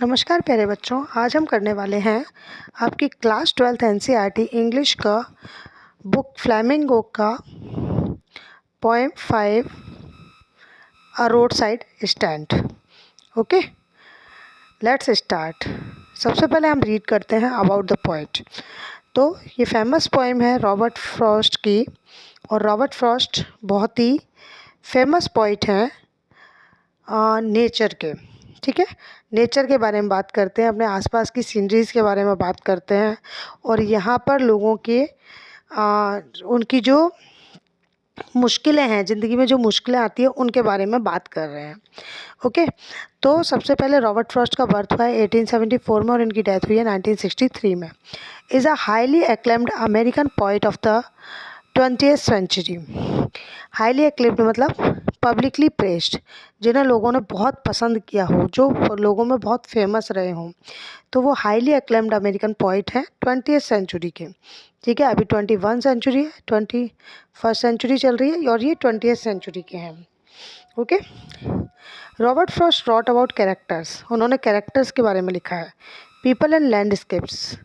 नमस्कार प्यारे बच्चों, आज हम करने वाले हैं आपकी क्लास 12th एनसीईआरटी इंग्लिश का बुक फ्लैमिंगो का poem 5 a road side stand. Okay, let's start. सबसे पहले हम रीड करते हैं अबाउट द पोएट। तो ये फेमस पोएम है रॉबर्ट फ्रॉस्ट की, और रॉबर्ट फ्रॉस्ट बहुत ही फेमस पोइट हैं नेचर के। ठीक है, नेचर के बारे में बात करते हैं, अपने आसपास की सीनरीज़ के बारे में बात करते हैं, और यहाँ पर लोगों के उनकी जो मुश्किलें हैं, ज़िंदगी में जो मुश्किलें आती हैं उनके बारे में बात कर रहे हैं। ओके, तो सबसे पहले रॉबर्ट फ्रॉस्ट का बर्थ हुआ है 1874 में और इनकी डेथ हुई है 1963 में। Is a highly acclaimed American poet of the 20th century. Highly acclaimed मतलब पब्लिकली प्रेस्ड, जिन्हें लोगों ने बहुत पसंद किया हो, जो लोगों में बहुत फेमस रहे हों, तो वो हाईली एक्लेम्ड अमेरिकन पोइट हैं 20th सेंचुरी के। ठीक है, अभी 21 सेंचुरी है, 21st सेंचुरी चल रही है और ये 20th सेंचुरी के हैं। Okay, Robert Frost wrote about characters, उन्होंने कैरेक्टर्स के बारे में लिखा है। पीपल एंड लैंडस्केप्स,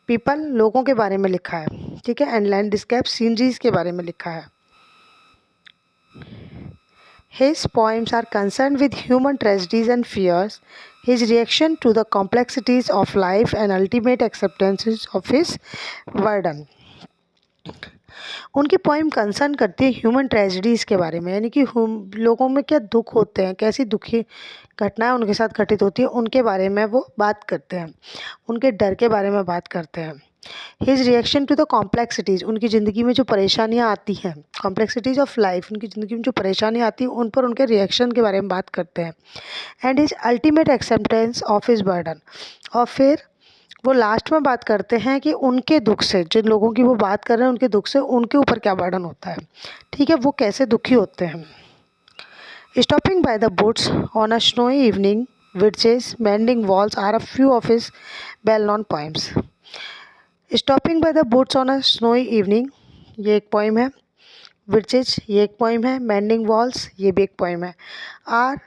पीपल लोगों के बारे में लिखा है। ठीक है, एंड लैंडस्केप सीनरीज के बारे में लिखा है। His poems are concerned with human tragedies and fears, his reaction to the complexities of life and ultimate acceptances of his burden. उनकी पोइम कंसर्न करती है ह्यूमन ट्रेजिडीज़ के बारे में, यानी कि लोगों में क्या दुख होते हैं, कैसी दुखी घटनाएं उनके साथ घटित होती है, उनके बारे में वो बात करते हैं, उनके डर के बारे में बात करते हैं। His reaction to the complexities, उनकी ज़िंदगी में जो परेशानियाँ आती हैं, कॉम्प्लेक्सिटीज़ ऑफ लाइफ, उनकी ज़िंदगी में जो परेशानियाँ आती हैं उन पर उनके रिएक्शन के बारे में बात करते हैं। And his ultimate acceptance of his burden, और फिर वो लास्ट में बात करते हैं कि उनके दुख से, जिन लोगों की वो बात कर रहे हैं उनके दुख से उनके ऊपर क्या बर्डन होता है। ठीक है, वो कैसे दुखी होते हैं। Stopping by the woods on a snowy evening, which is mending walls are a few of his well known poems. Stopping by the woods on a snowy evening, ये एक पोइम है। विचेस, ये एक पोइम है। मेंडिंग वॉल्स, ये भी एक poem है। Are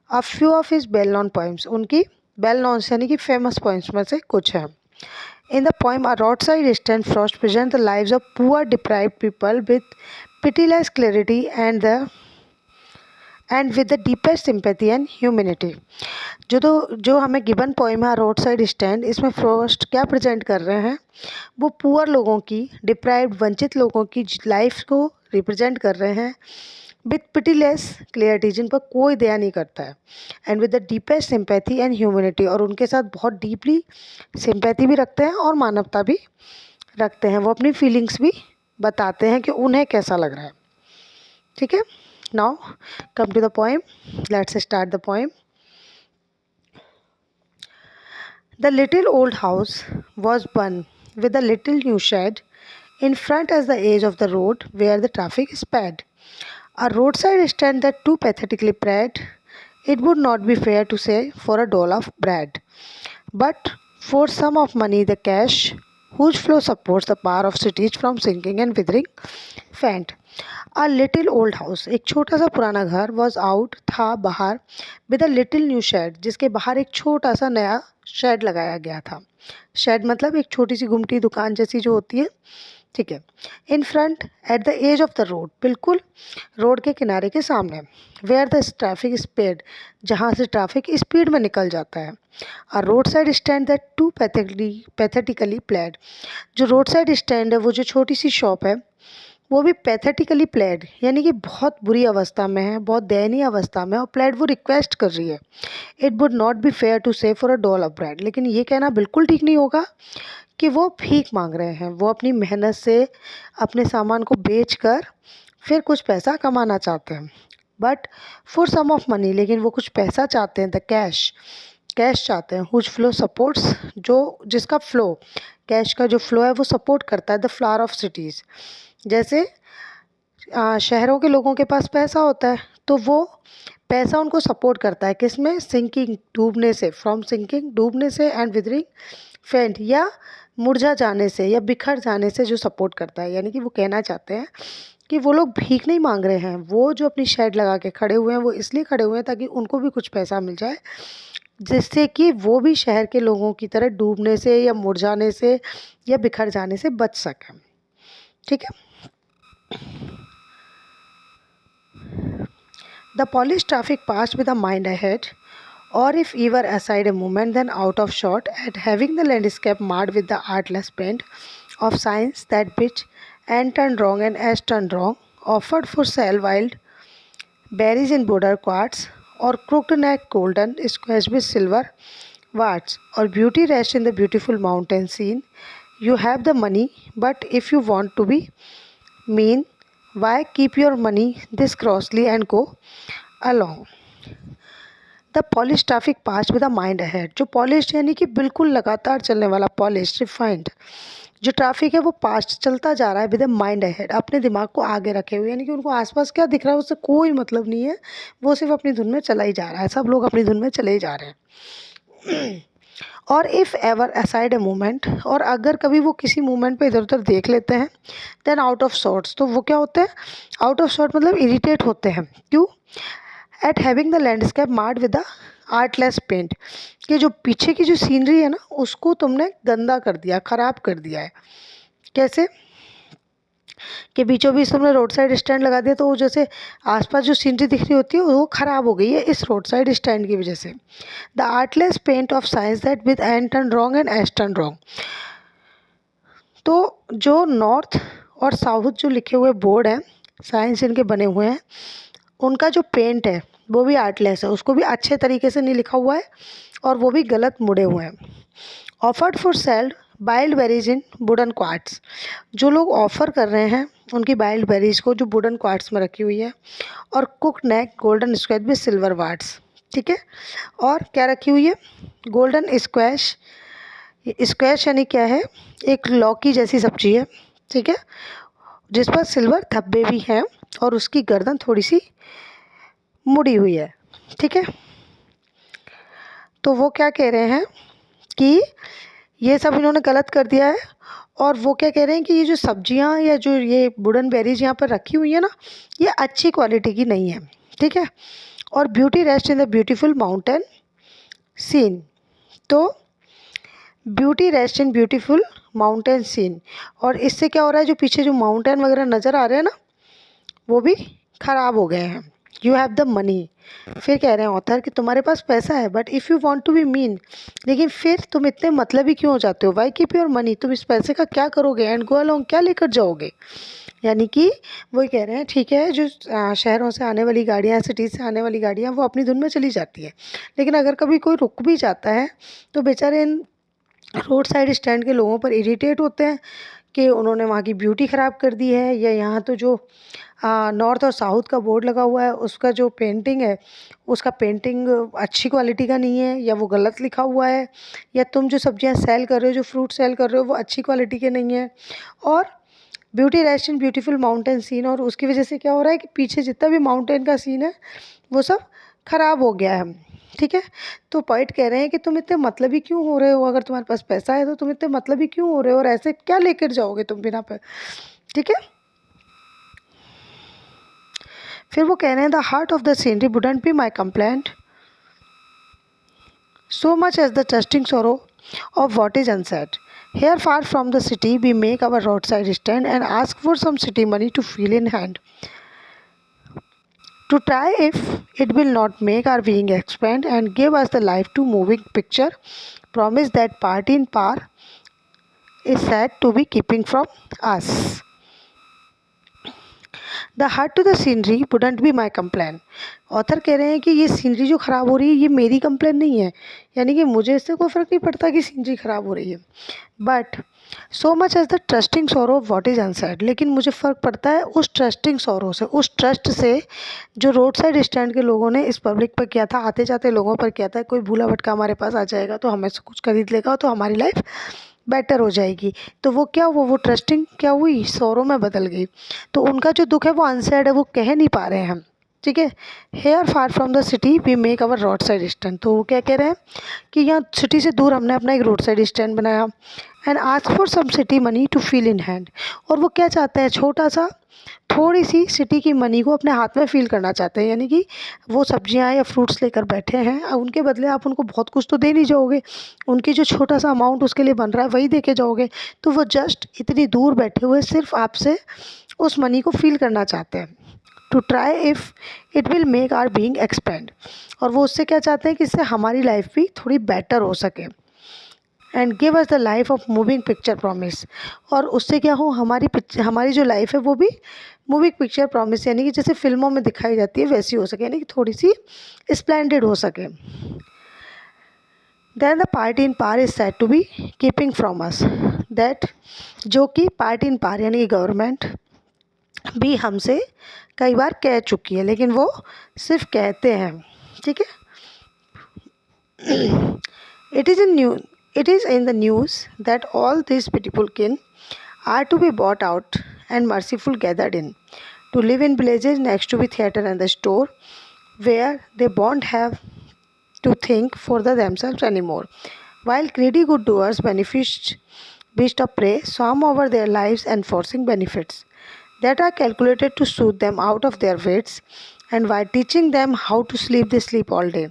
a few of his well known poems, उनकी वेल नोन यानी कि फेमस पोइम्स में से कुछ हैं। In the poem, A Roadside Stand, Frost presents the lives of poor, deprived people with pitiless clarity and with the deepest sympathy and humanity. जो हमें given poem है रोड साइड स्टैंड, इसमें Frost क्या present कर रहे हैं, वो poor लोगों की, डिप्राइव्ड वंचित लोगों की लाइफ को रिप्रेजेंट कर रहे हैं विथ पिटीलेस क्लियरिटी, जिन पर कोई दया नहीं करता है, and with the deepest sympathy and humanity, और उनके साथ बहुत डीपली सिंपैथी भी रखते हैं और मानवता भी रखते हैं। वो अपनी फीलिंग्स भी बताते हैं कि उन्हें कैसा लग रहा है। ठीक है, now come to the poem, let's start the poem. The little old house was one with a little new shed in front as the edge of the road where the traffic sped. A roadside stand that too pathetically prayed, it would not be fair to say for a dole of bread, but for sum of money the cash, whose flow supports the power of cities from sinking and withering faint. A little old house, एक छोटा सा पुराना घर, was out, था बाहर, with a little new shed, जिसके बाहर एक छोटा सा नया शेड लगाया गया था। शेड मतलब एक छोटी सी गुमटी दुकान जैसी जो होती है। ठीक है, in front at the edge of the road, बिल्कुल रोड के किनारे के सामने, वेयर द ट्रैफिक स्पीड, जहाँ से ट्रैफिक स्पीड में निकल जाता है। A road side stand that too pathetically pled, जो रोड साइड स्टैंड है, वो जो छोटी सी शॉप है, वो भी पैथेटिकली प्लेड, यानी कि बहुत बुरी अवस्था में है, बहुत दयनीय अवस्था में, और प्लेड वो रिक्वेस्ट कर रही है। It would not be fair to say for a dole of bread, लेकिन ये कहना बिल्कुल ठीक नहीं होगा कि वो भीख मांग रहे हैं। वो अपनी मेहनत से अपने सामान को बेच कर फिर कुछ पैसा कमाना चाहते हैं, but for some of money, लेकिन वो कुछ पैसा चाहते हैं, द कैश, कैश चाहते हैं, हुज फ्लो सपोर्ट्स, जो जिसका फ्लो, कैश का जो फ्लो है वो सपोर्ट करता है द फ्लावर ऑफ सिटीज़। जैसे शहरों के लोगों के पास पैसा होता है, तो वो पैसा उनको सपोर्ट करता है, किसमें, सिंकिंग, डूबने से, फ्रॉम सिंकिंग, डूबने से, एंड विदरिंग फेंट, या मुरझा जाने से या बिखर जाने से जो सपोर्ट करता है। यानी कि वो कहना चाहते हैं कि वो लोग भीख नहीं मांग रहे हैं, वो जो अपनी शेड लगा के खड़े हुए हैं वो इसलिए खड़े हुए हैं ताकि उनको भी कुछ पैसा मिल जाए, जिससे कि वो भी शहर के लोगों की तरह डूबने से या मुरझाने से या बिखर जाने से बच सकें। ठीक है। The polished traffic passed with a mind ahead, or if ever aside a moment, then out of shot, at having the landscape marred with the artless paint of signs that bitch and turned wrong and as turned wrong, offered for sale wild berries in border quartz, or crooked neck golden squares with silver warts, or beauty rest in the beautiful mountain scene. You have the money, but if you want to be mean, why keep your money this crossly and go along? The polish traffic pass with the mind ahead, जो polish यानी कि बिल्कुल लगातार चलने वाला, polish refined जो traffic है वो पास्ट चलता जा रहा है विद द माइंड अहेड, अपने दिमाग को आगे रखे हुए, यानी कि उनको आसपास क्या दिख रहा है उससे कोई मतलब नहीं है, वो सिर्फ अपनी धुन में चला ही जा रहा है, सब लोग अपनी धुन में चले ही जा रहे हैं। और if ever aside a moment, और अगर कभी वो किसी मोमेंट पे इधर उधर देख लेते हैं, देन आउट ऑफ सॉर्ट्स, तो वो क्या होते हैं, आउट ऑफ सॉर्ट मतलब इरिटेट होते हैं। क्यों? At having the landscape marred with the artless paint, कि जो पीछे की जो सीनरी है ना उसको तुमने गंदा कर दिया, ख़राब कर दिया है। कैसे? कि बीचों बीच तुमने रोड साइड स्टैंड लगा दिया, तो वो जैसे आसपास जो सीनरी दिख रही होती है वो ख़राब हो गई है इस रोड साइड स्टैंड की वजह से। The artless paint of science that with N turn wrong and S turn wrong, तो जो नॉर्थ और साउथ जो लिखे हुए बोर्ड हैं साइंस जिनके बने हुए हैं, उनका जो पेंट है वो भी आर्टलेस है, उसको भी अच्छे तरीके से नहीं लिखा हुआ है और वो भी गलत मुड़े हुए हैं। Offered for sailed billed berries in wooden quartz, जो लोग ऑफ़र कर रहे हैं उनकी बाइल्ड बेरीज को जो वुडन क्वार्ट्स में रखी हुई है, और कुक neck golden squash with silver warts. ठीक है। और क्या रखी हुई है? गोल्डन स्क्वैश, स्क्वैश यानी क्या है, एक लौकी जैसी सब्जी है। ठीक है। जिस पर सिल्वर धब्बे भी हैं और उसकी गर्दन थोड़ी सी मुड़ी हुई है। ठीक है। तो वो क्या कह रहे हैं कि ये सब इन्होंने गलत कर दिया है, और वो क्या कह रहे हैं कि ये जो सब्जियां या जो ये वुडन बेरीज यहाँ पर रखी हुई है ना, ये अच्छी क्वालिटी की नहीं है। ठीक है। और beauty rest in the beautiful mountain scene, तो beauty rest in beautiful mountain scene, और इससे क्या हो रहा है, जो पीछे जो माउंटेन वगैरह नज़र आ रहे हैं ना वो भी ख़राब हो गए हैं। यू हैव द मनी, फिर कह रहे हैं ऑथर कि तुम्हारे पास पैसा है, but if you want to be mean, लेकिन फिर तुम इतने मतलबी क्यों हो जाते हो? वाई कीप योर मनी, तुम इस पैसे का क्या करोगे? एंड गो अलोंग, क्या लेकर जाओगे? यानी कि वही कह रहे हैं, ठीक है, जो शहरों से आने वाली गाड़ियाँ, सिटीज़ से आने वाली गाड़ियाँ वो अपनी धुन में चली जाती है, लेकिन अगर कभी कोई रुक भी जाता है तो बेचारे इन रोड साइड स्टैंड के लोगों पर इरिटेट होते हैं कि उन्होंने वहाँ की ब्यूटी ख़राब कर दी है, या यहाँ तो जो नॉर्थ और साउथ का बोर्ड लगा हुआ है उसका जो पेंटिंग है उसका पेंटिंग अच्छी क्वालिटी का नहीं है, या वो गलत लिखा हुआ है, या तुम जो सब्जियाँ सेल कर रहे हो, जो फ्रूट सेल कर रहे हो वो अच्छी क्वालिटी के नहीं है। और beauty rest in beautiful mountain scene, और उसकी वजह से क्या हो रहा है कि पीछे जितना भी माउंटेन का सीन है वो सब ख़राब हो गया है। ठीक है। तो पॉइंट कह रहे हैं कि तुम इतने मतलबी क्यों हो रहे हो? अगर तुम्हारे पास पैसा है तो तुम इतने मतलबी क्यों हो रहे हो, और ऐसे क्या लेकर जाओगे तुम बिना पे? ठीक है। फिर वो कह रहे हैं the heart of the scenery wouldn't be my complaint so much as the trusting sorrow of what is unsaid. Here, far from the city, we make our roadside stand and ask for some city money to feel in hand. To try if it will not make our being expand and give us the life to moving picture, promise that part in par is said to be keeping from us. The hurt to the scenery wouldn't be my complain, author कह रहे हैं कि ये scenery जो ख़राब हो रही है ये मेरी कंप्लेन नहीं है, यानी कि मुझे इससे कोई फ़र्क नहीं पड़ता कि सीनरी ख़राब हो रही है, but so much as the trusting sorrow of what is unsaid, लेकिन मुझे फ़र्क पड़ता है उस ट्रस्टिंग सॉरो से, उस ट्रस्ट से जो रोड साइड स्टैंड के लोगों ने इस पब्लिक पर किया था, आते जाते लोगों पर किया था। कोई भूला भटका हमारे पास आ जाएगा तो हमें से कुछ खरीद लेगा तो हमारी लाइफ बेटर हो जाएगी, तो वो क्या हुआ, वो ट्रस्टिंग क्या हुई, सौरों में बदल गई। तो उनका जो दुख है वो अनसेड है, वो कह नहीं पा रहे हैं हम। ठीक है। Here far from the city we make our road side stand. तो वो क्या कह रहे हैं कि यहाँ सिटी से दूर हमने अपना एक रोड साइड स्टैंड बनाया। And ask for some city money to feel in hand. और वो क्या चाहते हैं, छोटा सा थोड़ी सी सिटी की मनी को अपने हाथ में फील करना चाहते हैं। यानी कि वो सब्जियां या फ्रूट्स लेकर बैठे हैं, अब उनके बदले आप उनको बहुत कुछ तो दे नहीं जाओगे, उनकी जो छोटा सा अमाउंट उसके लिए बन रहा है वही दे के जाओगे। तो वो जस्ट इतनी दूर बैठे हुए सिर्फ आपसे उस मनी को फील करना चाहते हैं। To try if it will make our being expand. और वो उससे क्या चाहते हैं कि इससे हमारी लाइफ भी थोड़ी बेटर हो सके। And give us the life of moving picture promise. और उससे क्या हो, हमारी जो लाइफ है वो भी मूविंग पिक्चर प्रॉमिस, यानी कि जैसे फिल्मों में दिखाई जाती है वैसी हो सके, यानी कि थोड़ी सी स्प्लेंडेड हो सके। Then the party in power is said to be keeping from us that. जो कि पार्टी इन पार यानी कि गवर्नमेंट भी हमसे कई बार कह चुकी है, लेकिन वो सिर्फ कहते हैं। ठीक है। It is in new it is in the news that all these pitiful kin are to be bought out and merciful gathered in, to live in villages next to the theatre and the store, where they won't have to think for themselves anymore. While greedy good doers beast of prey swarm over their lives enforcing benefits that are calculated to soothe them out of their wits, and while teaching them how to sleep, they sleep all day.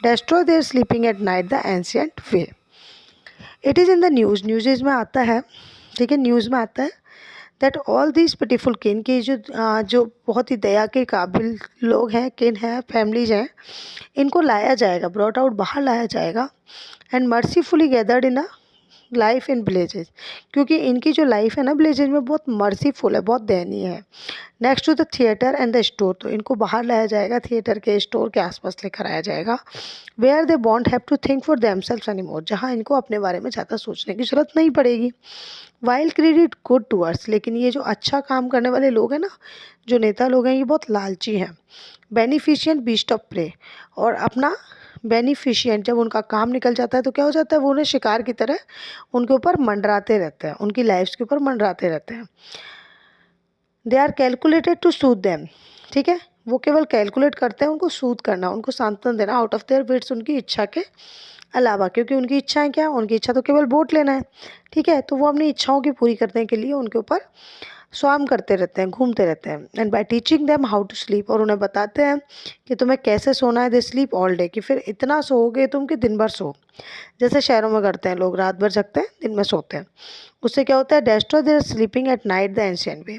Destroy their sleeping at night the ancient way. It is in the news में आता है, ठीक है, news में आता है that all these pitiful किन की जो बहुत ही दया के काबिल लोग हैं, किन हैं, फैमिलीज हैं, इनको लाया जाएगा, ब्रॉट आउट बाहर लाया जाएगा। And mercifully gathered in a life in villages. क्योंकि इनकी जो लाइफ है ना विलेजेज में बहुत मर्सीफुल है, बहुत दयनीय है। Next to the theatre and the store. तो इनको बाहर लाया जाएगा, थिएटर के स्टोर के आसपास लेकर आया जाएगा। Where they won't have to think for themselves anymore. जहाँ इनको अपने बारे में ज़्यादा सोचने की ज़रूरत नहीं पड़ेगी। While credit good tours. लेकिन ये जो अच्छा काम करने वाले लोग हैं ना, जो नेता लोग हैं, ये बहुत लालची हैं। Beneficent beast of prey. और अपना बेनिफिशियंट जब उनका काम निकल जाता है तो क्या हो जाता है, वो उन्हें शिकार की तरह उनके ऊपर मंडराते रहते हैं, उनकी लाइफ्स के ऊपर मंडराते रहते हैं। They are calculated to soothe them. ठीक है, वो केवल कैलकुलेट करते हैं उनको सूद करना, उनको सांत्वना देना आउट ऑफ देयर विट्स, उनकी इच्छा के अलावा। क्योंकि उनकी इच्छाएं क्या, उनकी इच्छा तो केवल वोट लेना है। ठीक है, तो वो अपनी इच्छाओं की पूरी करने के लिए उनके ऊपर स्वाम करते रहते हैं, घूमते रहते हैं। And by teaching them how to sleep. और उन्हें बताते हैं कि तुम्हें कैसे सोना है। दे स्लीप ऑल डे, कि फिर इतना सोओगे तुम कि दिन भर सो। जैसे शहरों में करते हैं लोग, रात भर जगते हैं, दिन में सोते हैं। उससे क्या होता है, destroy their sleeping at night the ancient way.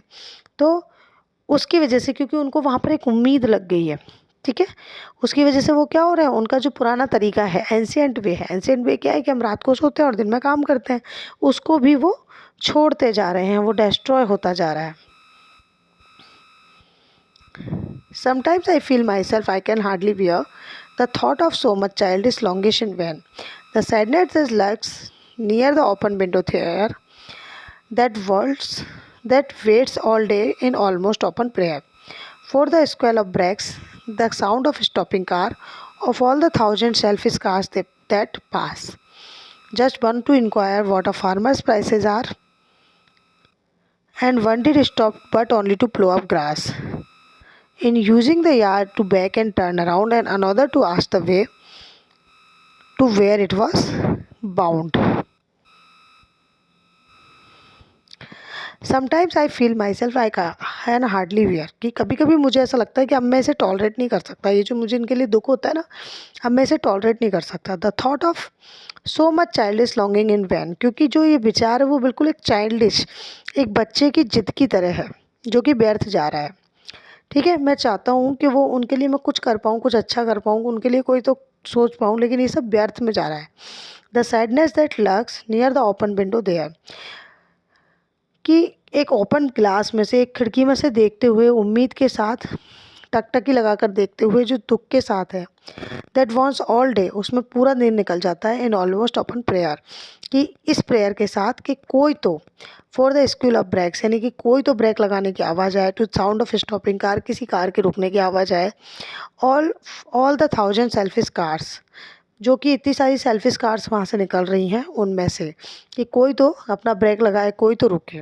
तो उसकी वजह से, क्योंकि उनको वहाँ पर एक उम्मीद लग गई है, ठीक है, उसकी वजह से वो क्या हो रहा है, उनका जो पुराना तरीका है, एंशिएंट वे है। एंशिएंट वे क्या है कि हम रात को सोते हैं और दिन में काम करते हैं, उसको भी वो छोड़ते जा रहे हैं, वो डेस्ट्रॉय होता जा रहा है। Sometimes I feel myself I can hardly bear the thought of so much childish लॉन्गिश in vain the sadness is lurks near the open window there that worlds that waits all day in almost open prayer for the squall of brakes, the sound of stopping car, of all the thousand selfish cars that pass. Just one to inquire what a farmer's prices are, and one did stop but only to plough up grass. In using the yard to back and turn around, and another to ask the way to where it was bound. Sometimes I feel myself I can hardly wear. कि कभी कभी मुझे ऐसा लगता है कि अब मैं इसे टॉलरेट नहीं कर सकता, ये जो मुझे इनके लिए दुख होता है ना, अब मैं इसे टॉलरेट नहीं कर सकता। The thought of so much childish longing in vain. क्योंकि जो ये विचार है वो बिल्कुल एक चाइल्डिश, एक बच्चे की जिद की तरह है जो कि व्यर्थ जा रहा है। ठीक है, मैं चाहता हूँ कि वो उनके लिए मैं कुछ कर पाऊँ, कुछ अच्छा कर पाऊँ, उनके लिए कोई तो सोच पाऊँ, लेकिन ये सब व्यर्थ में जा रहा है। The sadness that lurks near the open window there. कि एक ओपन ग्लास में से, एक खिड़की में से देखते हुए, उम्मीद के साथ टकटकी लगाकर देखते हुए जो दुख के साथ है, दैट वॉन्ट्स ऑल डे, उसमें पूरा दिन निकल जाता है इन ऑलमोस्ट ओपन प्रेयर। कि इस प्रेयर के साथ कि कोई तो for the squeal of brakes, यानी कि कोई तो ब्रेक लगाने की आवाज़ आए, to sound of stopping car, किसी कार के रुकने की आवाज़ आए, all the thousand selfish cars, जो कि इतनी सारी सेल्फिश कार्स वहाँ से निकल रही हैं, उनमें से कि कोई तो अपना ब्रेक लगाए, कोई तो रुके।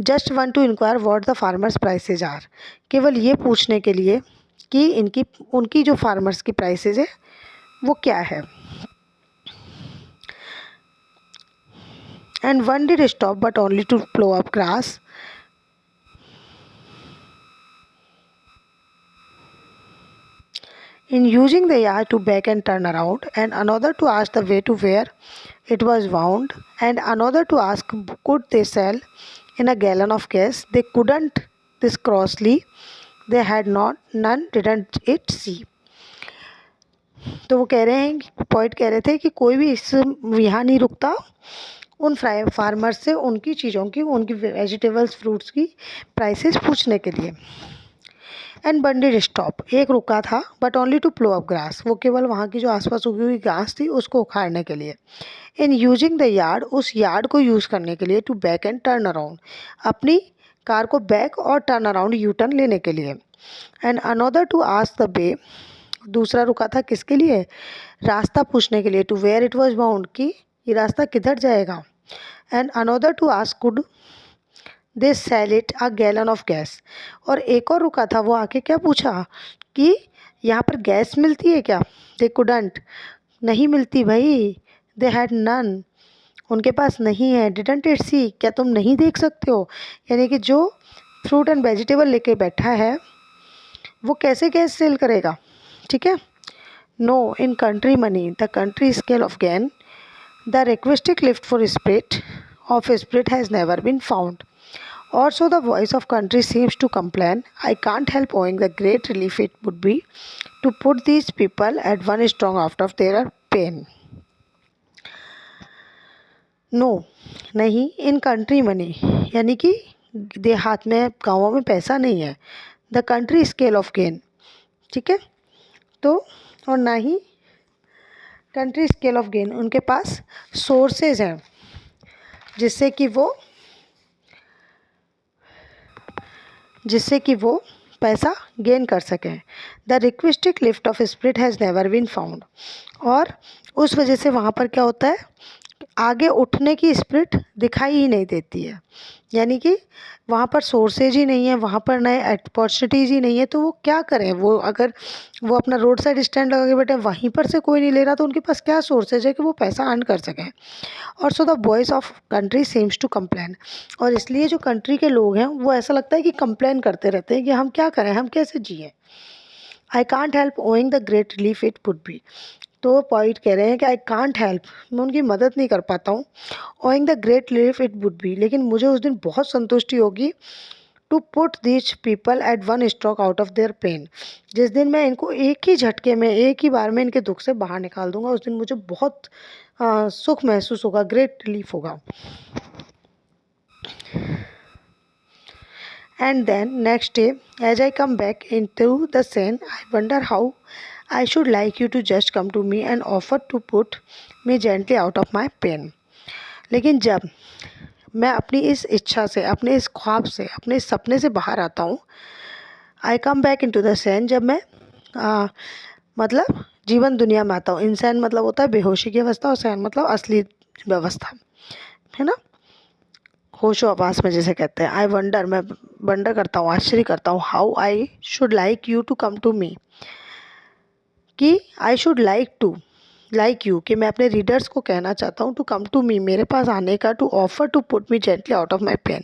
Just one to inquire what the farmers prices are. केवल ये पूछने के लिए कि इनकी उनकी जो फार्मर्स की प्राइसेस है वो क्या है. And one did stop, but only to plow up grass. In using the yard to back and turn around, and another to ask the way to where it was wound, and another to ask could they sell in a gallon of gas. They couldn't this crossly. They had not, none didn't it see. तो वो कह रहे हैं, point कह रहे थे कि कोई भी इस यहाँ नहीं रुकता उन फार्मर से उनकी चीज़ों की, उनकी वेजिटेबल्स फ्रूट्स की प्राइसेस पूछने के लिए. एंड बंडेड स्टॉप, एक रुका था but only to plough up grass, वो केवल वहाँ की जो आसपास उगी हुई घास थी उसको उखाड़ने के लिए. इन यूजिंग द यार्ड, उस यार्ड को यूज़ करने के लिए. To back and turn around, अपनी कार को बैक और टर्न अराउंड यू टर्न लेने के लिए. And another to ask the way, दूसरा रुका था किसके लिए, रास्ता पूछने के लिए. To where it was bound, कि ये रास्ता किधर जाएगा. And another to ask could they sell it a gallon of gas, और एक और रुका था, वो आके क्या पूछा कि यहाँ पर गैस मिलती है क्या. दे कुडंट, नहीं मिलती भाई. दे हैड नन, उनके पास नहीं है. डिडंट इट सी, क्या तुम नहीं देख सकते हो. यानी कि जो फ्रूट एंड वेजिटेबल लेके बैठा है वो कैसे गैस सेल करेगा. ठीक है. No, in country money the country scale of gain the requisite lift for spirit has never been found. Also, the voice of country seems to complain. I can't help owing the great relief it would be to put these people at one strong out of their pain. No, नहीं. In country money, यानी कि देहात में, गाँवों में पैसा नहीं है. The country scale of gain, ठीक है. तो और ना ही कंट्री स्केल ऑफ गेन, उनके पास सोर्सेज हैं जिससे कि वो पैसा गेन कर सकें. The requisite lift of spirit has never been found, और उस वजह से वहाँ पर क्या होता है, आगे उठने की स्पिरिट दिखाई ही नहीं देती है. यानी कि वहाँ पर सोर्सेज ही नहीं है, वहाँ पर नए अपॉर्चुनिटीज़ ही नहीं है, तो वो क्या करें. वो अगर वो अपना रोड साइड स्टैंड लगा के बैठे, वहीं पर से कोई नहीं ले रहा, तो उनके पास क्या सोर्सेज है कि वो पैसा अर्न कर सकें. और so the voice of country seems to complain, और इसलिए जो कंट्री के लोग हैं वो ऐसा लगता है कि कंप्लेन करते रहते हैं कि हम क्या करें, हम कैसे जिए. I can't help owing the great relief it would B. तो पॉइंट कह रहे हैं कि आई कांट हेल्प, मैं उनकी मदद नहीं कर पाता हूँ. Owing the great relief it would be, लेकिन मुझे उस दिन बहुत संतुष्टि होगी. To put these people at one stroke out of their pain, जिस दिन मैं इनको एक ही झटके में, एक ही बार में इनके दुख से बाहर निकाल दूंगा, उस दिन मुझे बहुत सुख महसूस होगा, ग्रेट रिलीफ होगा. And then next day, as I come back into the scene, I wonder how I should like you to just come to me and offer to put me gently out of my pain. लेकिन जब मैं अपनी इस इच्छा से, अपने इस ख्वाब से, अपने इस सपने से बाहर आता हूँ, I come back into the sun, जब मैं मतलब जीवन दुनिया में आता हूँ. इंसान मतलब होता है बेहोशी की अवस्था, और सैन मतलब असली व्यवस्था, है ना, होशो आवास में जिसे कहते हैं. आई वंडर, मैं वंडर करता हूँ, आश्चर्य करता हूँ. How I should like you to come to me, कि आई शुड लाइक यू, कि मैं अपने रीडर्स को कहना चाहता हूँ टू कम टू मी, मेरे पास आने का. To offer to put me gently out of my pain,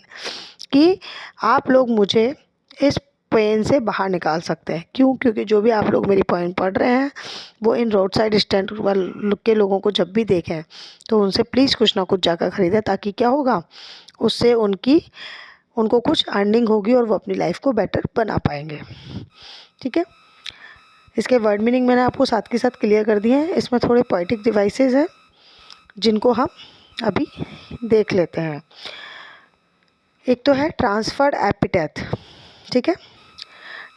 कि आप लोग मुझे इस पेन से बाहर निकाल सकते हैं. क्यों, क्योंकि जो भी आप लोग मेरी पॉइंट पढ़ रहे हैं वो इन रोड साइड स्टैंड के लोगों को जब भी देखें तो उनसे प्लीज़ कुछ ना कुछ जाकर ख़रीदें, ताकि क्या होगा, उससे उनको कुछ अर्निंग होगी और वो अपनी लाइफ को बेटर बना पाएंगे. ठीक है. इसके वर्ड मीनिंग मैंने आपको साथ के साथ क्लियर कर दिए हैं. इसमें थोड़े पोइटिक डिवाइसेस हैं जिनको हम अभी देख लेते हैं. एक तो है ट्रांसफर्ड एपिटेट. ठीक है.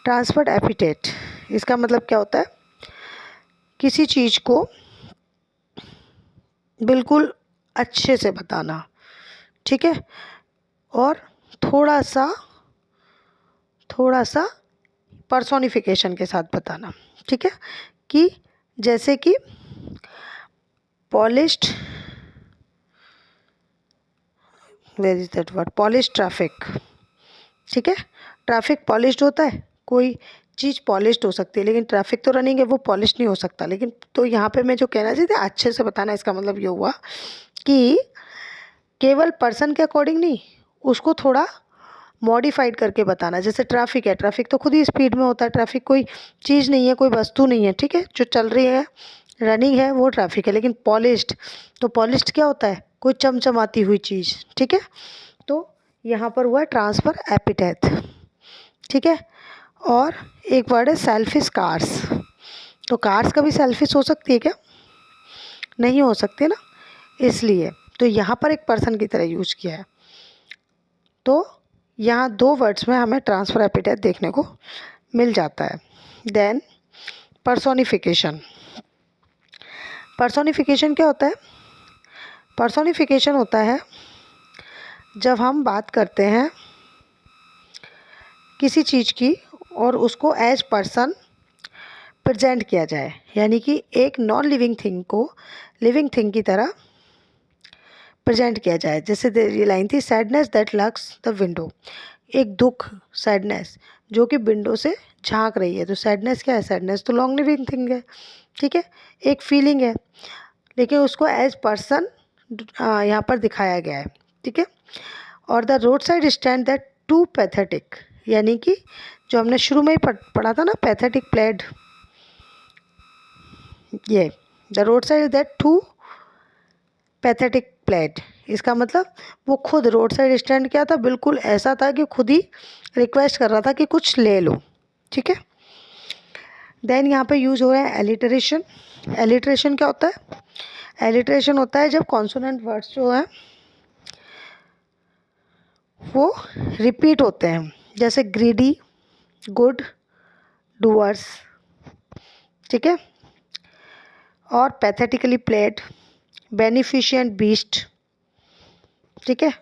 ट्रांसफर्ड एपिटेट, इसका मतलब क्या होता है, किसी चीज़ को बिल्कुल अच्छे से बताना. ठीक है. और थोड़ा सा पर्सोनिफिकेशन के साथ बताना. ठीक है. कि जैसे कि polished, where is that word, polish traffic. ठीक है. ट्रैफिक पॉलिश्ड होता है, कोई चीज़ पॉलिश्ड हो सकती है, लेकिन ट्रैफिक तो रनिंग है, वो पॉलिश नहीं हो सकता। लेकिन तो यहाँ पे मैं जो कहना चाहती थी अच्छे से बताना, इसका मतलब ये हुआ कि केवल पर्सन के अकॉर्डिंग नहीं, उसको थोड़ा मॉडिफाइड करके बताना। जैसे ट्रैफिक है, ट्रैफिक तो खुद ही स्पीड में होता है, ट्रैफिक कोई चीज़ नहीं है, कोई वस्तु नहीं है, ठीक है, जो चल रही है, रनिंग है, वो ट्रैफिक है। लेकिन पॉलिश्ड, तो पॉलिश्ड क्या होता है? कोई चमचमाती हुई चीज़, ठीक है। तो यहाँ पर हुआ ट्रांसफ़र एपिथेट, ठीक है। और एक वर्ड है सेल्फिश कार्स। तो कार्स कभी सेल्फिश हो सकती है क्या? नहीं हो सकती ना, इसलिए तो यहाँ पर एक पर्सन की तरह यूज किया है। तो यहाँ दो वर्ड्स में हमें ट्रांसफ़र एपिथेट देखने को मिल जाता है। Then personification. पर्सोनिफिकेशन क्या होता है? पर्सोनिफिकेशन होता है जब हम बात करते हैं किसी चीज़ की और उसको एज पर्सन प्रेजेंट किया जाए, यानी कि एक नॉन लिविंग थिंग को लिविंग थिंग की तरह प्रेजेंट किया जाए। जैसे ये लाइन थी, sadness that lux the window. एक दुख, सैडनेस जो कि विंडो से झांक रही है। तो सैडनेस क्या है? सैडनेस तो नॉन लिविंग थिंग है, ठीक है, एक फीलिंग है, लेकिन उसको एज पर्सन यहाँ पर दिखाया गया है, ठीक है। और the road side stand that too pathetic, यानी कि जो हमने शुरू में ही पढ़ा था ना, पैथेटिक प्लेड, ये the road side that too pathetic plead, इसका मतलब वो खुद रोड साइड स्टैंड क्या था? बिल्कुल ऐसा था कि खुद ही रिक्वेस्ट कर रहा था कि कुछ ले लो, ठीक है। देन यहाँ पे यूज हो रहा है एलिटरेशन। एलिटरेशन क्या होता है? एलिटरेशन होता है जब कॉन्सोनेंट वर्ड्स जो हैं वो रिपीट होते हैं, जैसे ग्रीडी, गुड, डूअर्स, ठीक है। और पैथेटिकली प्लेड, बेनिफिशिएंट बीस्ट, ठीक है।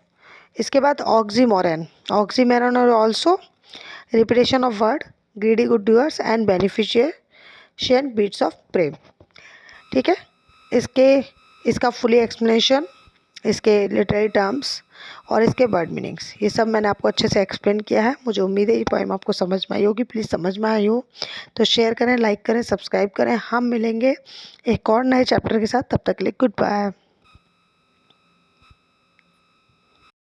इसके बाद ऑक्सीमोरन। ऑक्सीमोरन और also repetition of word, greedy, good, doers and beneficent beasts of prey, ठीक है। इसका फुली एक्सप्लेनेशन, इसके लिटरेरी टर्म्स और इसके वर्ड मीनिंग्स, ये सब मैंने आपको अच्छे से एक्सप्लेन किया है। मुझे उम्मीद है ये पोएम आपको समझ में आई होगी। प्लीज़ समझ में आई हो तो शेयर करें, लाइक करें, सब्सक्राइब करें। हम मिलेंगे एक और नए चैप्टर के साथ, तब तक के लिए गुड बाय।